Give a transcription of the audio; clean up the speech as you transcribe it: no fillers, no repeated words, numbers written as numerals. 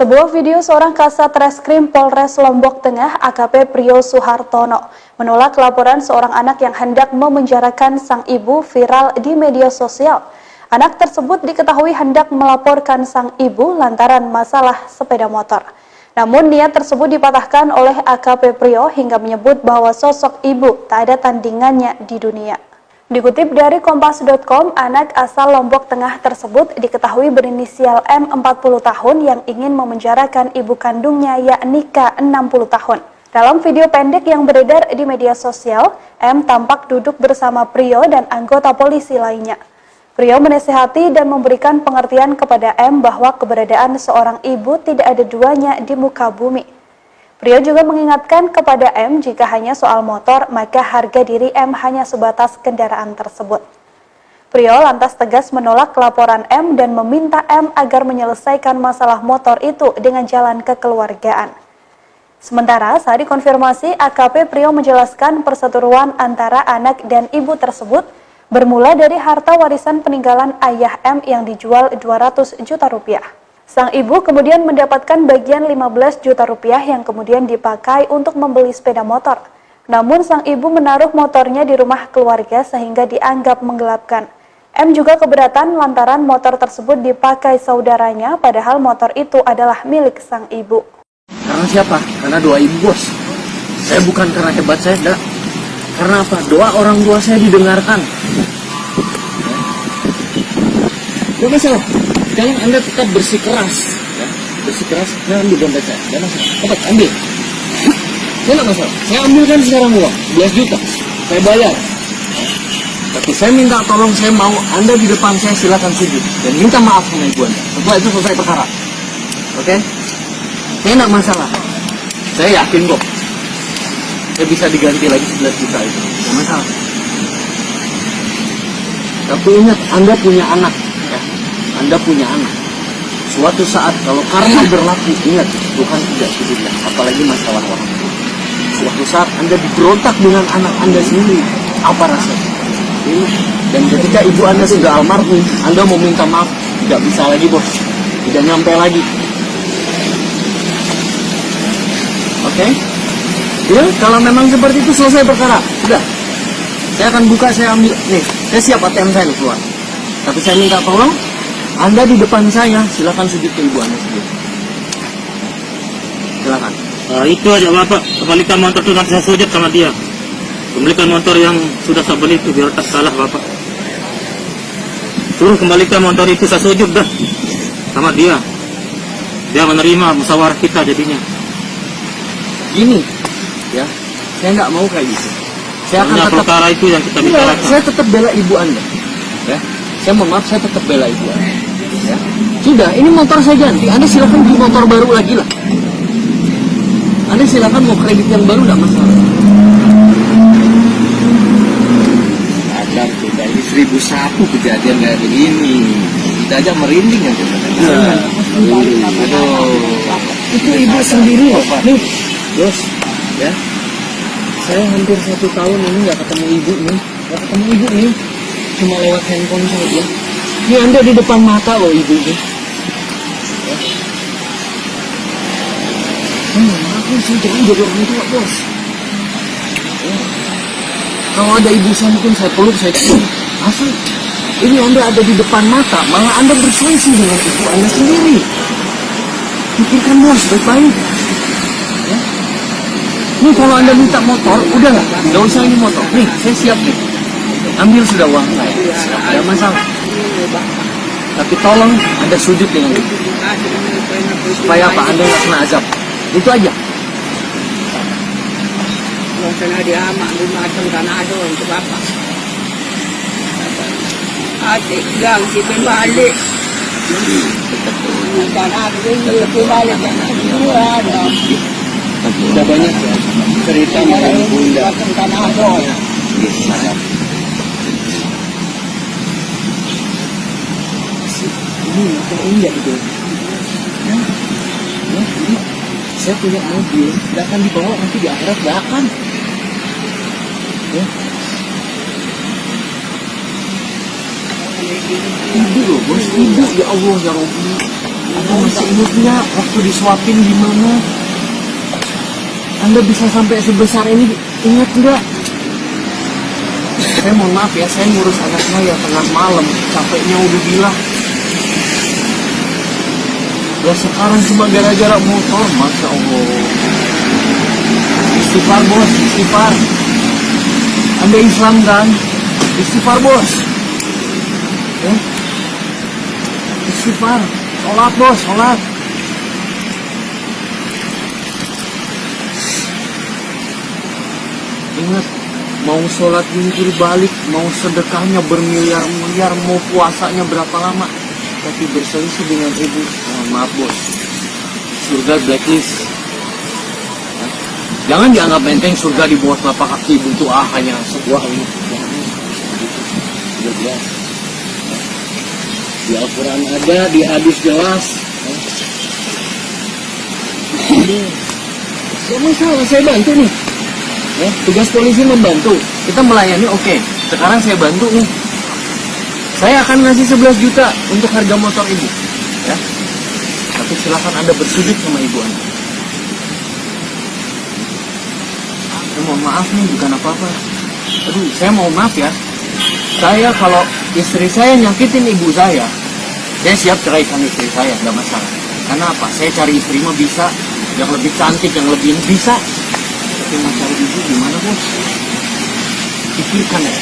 Sebuah video seorang Kasat Reskrim Polres Lombok Tengah AKP Prio Suhartono menolak laporan seorang anak yang hendak memenjarakan sang ibu viral di media sosial. Anak tersebut diketahui hendak melaporkan sang ibu lantaran masalah sepeda motor. Namun niat tersebut dipatahkan oleh AKP Prio hingga menyebut bahwa sosok ibu tak ada tandingannya di dunia. Dikutip dari Kompas.com, anak asal Lombok Tengah tersebut diketahui berinisial M 40 tahun yang ingin memenjarakan ibu kandungnya yakni K 60 tahun. Dalam video pendek yang beredar di media sosial, M tampak duduk bersama Prio dan anggota polisi lainnya. Prio menasihati dan memberikan pengertian kepada M bahwa keberadaan seorang ibu tidak ada duanya di muka bumi. Prio juga mengingatkan kepada M jika hanya soal motor, maka harga diri M hanya sebatas kendaraan tersebut. Prio lantas tegas menolak laporan M dan meminta M agar menyelesaikan masalah motor itu dengan jalan kekeluargaan. Sementara saat dikonfirmasi, AKP Prio menjelaskan perseteruan antara anak dan ibu tersebut bermula dari harta warisan peninggalan ayah M yang dijual 200 juta rupiah. Sang ibu kemudian mendapatkan bagian 15 juta rupiah yang kemudian dipakai untuk membeli sepeda motor. Namun sang ibu menaruh motornya di rumah keluarga sehingga dianggap menggelapkan. M juga keberatan lantaran motor tersebut dipakai saudaranya padahal motor itu adalah milik sang ibu. Karena siapa? Karena doa ibu, bos. Saya bukan karena hebat saya, enggak. Karena apa? Doa orang tua saya didengarkan. Gak masalah. Sekarang Anda tetap bersikeras, ya. Bersikeras, nah ambil dompet saya, gak masalah. Cepat, ambil. Saya gak masalah. Saya ambilkan sekarang uang, 11 juta. Saya bayar. Tapi saya minta tolong, saya mau Anda di depan saya silakan sujud dan minta maaf sama ibu Anda. Setelah itu selesai perkara. Oke? Saya gak masalah. Saya yakin kok. Saya bisa diganti lagi 11 juta itu. Gak masalah. Tapi ingat, Anda punya anak. Anda punya anak. Suatu saat kalau karma berlaku, ingat Tuhan tidak sudahlah, apalagi masalah orang tua. Suatu saat Anda diberontak dengan anak Anda sendiri, apa rasanya? Dan ketika ibu Anda sudah almarhum, Anda mau minta maaf, tidak bisa lagi, bos. Tidak nyampe lagi. Oke? Ya, kalau memang seperti itu selesai perkara. Sudah. Saya akan buka, saya ambil. Nih, saya siap ATM saya nih keluar. Tapi saya minta tolong, Anda di depan saya, silakan sujud ke ibu Anda sendiri. Silakan. Itu aja Bapak, kembalikan motor itu nanti saya sujud sama dia. Kembalikan motor yang sudah saya beli itu biar tak salah Bapak. Suruh kembalikan motor itu, saya sujud dah sama dia. Dia menerima musyawarah kita jadinya. Gini, ya, saya nggak mau kayak gitu. Saya akan tetap perkara itu yang kita bicarakan. Saya tetap bela ibu Anda, ya. Saya mohon maaf, saya tetap bela ibu Anda. Ya. Sudah, ini motor saya ganti. Anda silakan beli motor baru lagi lah. Anda silakan mau kredit yang baru, tidak masalah. Ada kita ini 1001 kejadian kayak begini. Kita aja merinding aja. Aduh, itu ibu sendiri loh Pak. Nih, bos, ya. Saya hampir 1 tahun ini nggak ketemu ibu nih, cuma lewat handphone saja. Ini Anda di depan mata loh ibu ini. Ya. Aku sih jangan jadi orang tua, bos. Ya. Kalau ada ibu saya mungkin saya peluk, saya cium. Asal ini Anda ada di depan mata, malah Anda berselisih dengan ibu Anda sendiri. Pikirkan bos, baik-baik. Ya. Nih kalau Anda minta motor, udah nggak usah ini motor. Nih, saya siap nih. Ambil sudah uang saya, tidak masalah. Tapi tolong Anda sujud dengan itu. Supaya apa? Anda nggak kena azab. Itu aja. Kena dia maklum macam tanah ada untuk apa? Adik gang si balik. Tanah ada dia balik ada. Sudah banyak ya cerita mengenai bunda. Tanah ada. Ini motor indah itu. Ya, ini saya punya mobil, tidak akan dibawa nanti di akhirat, tidak akan. Ya. Ibu loh bos, ibu ya Allah ya Rabbi. Anda masih ingat nggak waktu disuapin gimana? Anda bisa sampai sebesar ini, ingat nggak? Saya mohon maaf ya, saya ngurus anak saya tengah malam, capeknya udah gila. Ya sekarang cuma gara-gara motor, Masya Allah. Istighfar bos, istighfar. Anda Islam kan? Istighfar bos. Ya? Istighfar. Sholat bos, sholat. Ingat, mau sholat jungkir balik, mau sedekahnya bermiliar-miliar, mau puasanya berapa lama, tapi berselisih dengan ibu, maaf bos, surga blacklist. Jangan dianggap enteng surga di bawah telapak kaki ibu itu hanya sebuah ini. Jelas. Di Al-Quran ada, di hadis jelas. Gak masalah, saya bantu nih. Ya, tugas polisi membantu. Kita melayani, oke. Sekarang saya bantu nih. Saya akan ngasih 11 juta untuk harga motor ibu. Ya. Tapi silakan Anda bersujud sama ibu Anda. Saya mohon maaf nih, bukan apa-apa. Aduh, saya mau maaf ya. Saya kalau istri saya nyakitin ibu saya siap ceraikan istri saya, nggak masalah. Karena apa? Saya cari istri mah bisa, yang lebih cantik, yang lebih bisa. Tapi mau cari ibu gimana bos? Pikirkan ya.